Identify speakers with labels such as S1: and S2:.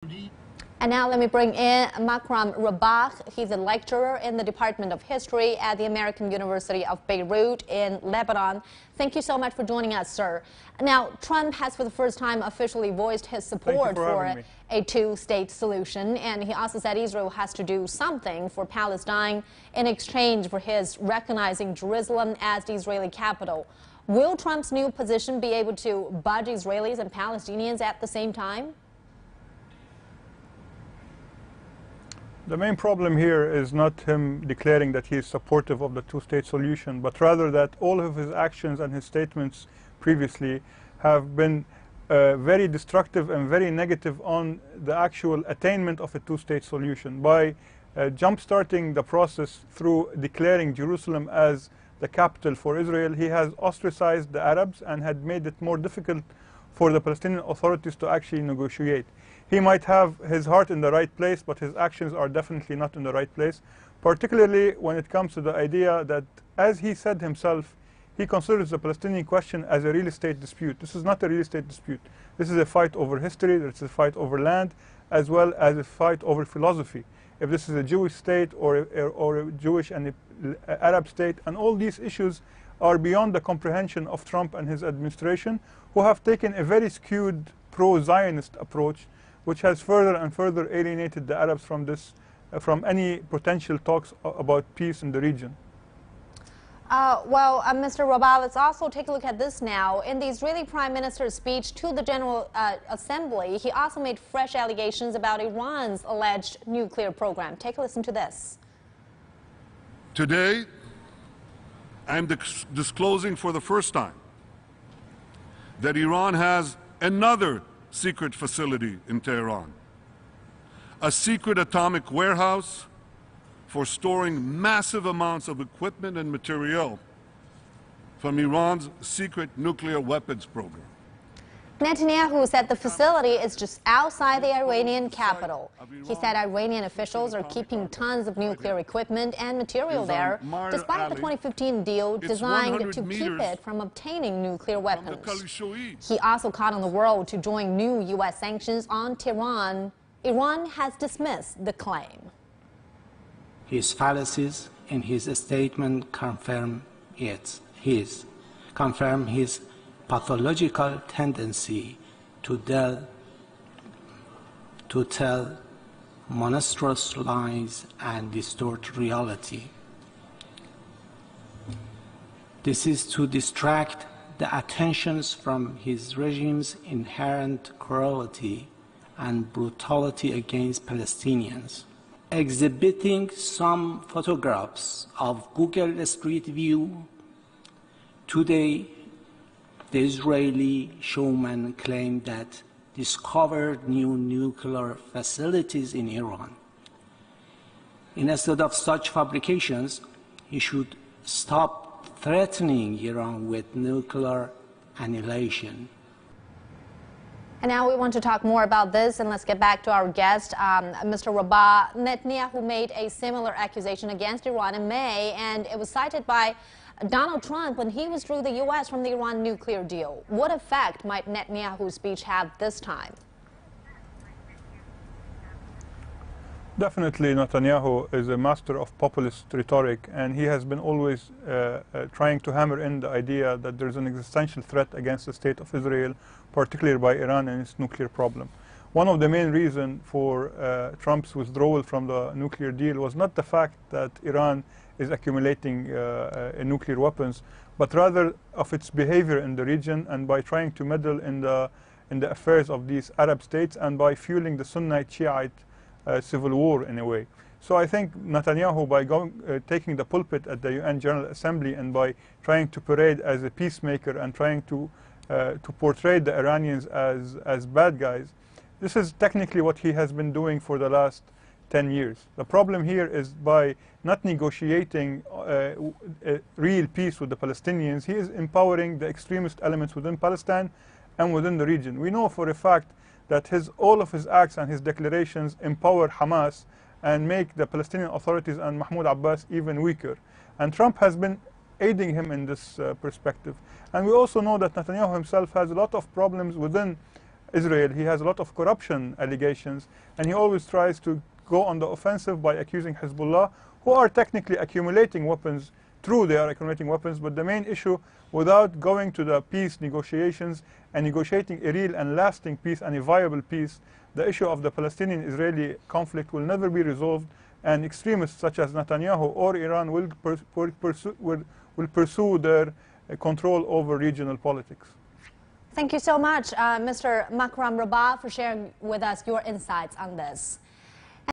S1: And now let me bring in Makram Rabah. He's a lecturer in the Department of History at the American University of Beirut in Lebanon. Thank you so much for joining us, sir. Now, Trump has for the first time officially voiced his support for a two-state solution, and he also said Israel has to do something for Palestine in exchange for his recognizing Jerusalem as the Israeli capital. Will Trump's new position be able to budge Israelis and Palestinians at the same time?
S2: The main problem here is not him declaring that he is supportive of the two-state solution, but rather that all of his actions and his statements previously have been very destructive and very negative on the actual attainment of a two-state solution. By jump-starting the process through declaring Jerusalem as the capital for Israel, he has ostracized the Arabs and had made it more difficult for the Palestinian authorities to actually negotiate. He might have his heart in the right place, but his actions are definitely not in the right place, particularly when it comes to the idea that, as he said himself, he considers the Palestinian question as a real estate dispute. This is not a real estate dispute. This is a fight over history, it's a fight over land, as well as a fight over philosophy. If this is a Jewish state or a Jewish and Arab state, and all these issues are beyond the comprehension of Trump and his administration, who have taken a very skewed pro-Zionist approach, which has further and further alienated the Arabs from any potential talks about peace in the region.
S1: Mr. Rabah, let's also take a look at this now. In the Israeli Prime Minister's speech to the General Assembly, he also made fresh allegations about Iran's alleged nuclear program. Take a listen to this.
S3: Today, I'm disclosing for the first time that Iran has another secret facility in Tehran, a secret atomic warehouse for storing massive amounts of equipment and material from Iran's secret nuclear weapons program.
S1: Netanyahu said the facility is just outside the Iranian capital. He said Iranian officials are keeping tons of nuclear equipment and material there, despite the 2015 deal designed to keep it from obtaining nuclear weapons. He also called on the world to join new U.S. sanctions on Tehran. Iran has dismissed the claim.
S4: His fallacies in his statement confirm his pathological tendency to tell monstrous lies and distort reality. This is to distract the attentions from his regime's inherent cruelty and brutality against Palestinians. Exhibiting some photographs of Google Street View today, the Israeli showman claimed that discovered new nuclear facilities in Iran. Instead of such fabrications, he should stop threatening Iran with nuclear annihilation.
S1: And now we want to talk more about this, and let's get back to our guest, Mr. Rabah. Netanyahu made a similar accusation against Iran in May, and it was cited by Donald Trump when he withdrew the U.S. from the Iran nuclear deal. What effect might Netanyahu's speech have this time?
S2: Definitely Netanyahu is a master of populist rhetoric, and he has been always trying to hammer in the idea that there's an existential threat against the state of Israel, particularly by Iran and its nuclear problem. One of the main reasons for Trump's withdrawal from the nuclear deal was not the fact that Iran is accumulating nuclear weapons, but rather of its behavior in the region, and by trying to meddle in the affairs of these Arab states, and by fueling the Sunnite Shiite civil war in a way. So I think Netanyahu, by taking the pulpit at the UN General Assembly and by trying to parade as a peacemaker and trying to portray the Iranians as bad guys, this is technically what he has been doing for the last 10 years. The problem here is by not negotiating real peace with the Palestinians, he is empowering the extremist elements within Palestine and within the region. We know for a fact that all of his acts and his declarations empower Hamas and make the Palestinian authorities and Mahmoud Abbas even weaker. And Trump has been aiding him in this perspective. And we also know that Netanyahu himself has a lot of problems within Israel. He has a lot of corruption allegations, and he always tries to go on the offensive by accusing Hezbollah, who are technically accumulating weapons. True, they are accumulating weapons, but the main issue, without going to the peace negotiations and negotiating a real and lasting peace and a viable peace, the issue of the Palestinian-Israeli conflict will never be resolved, and extremists such as Netanyahu or Iran will pursue their control over regional politics.
S1: Thank you so much, Mr. Makram Rabah, for sharing with us your insights on this.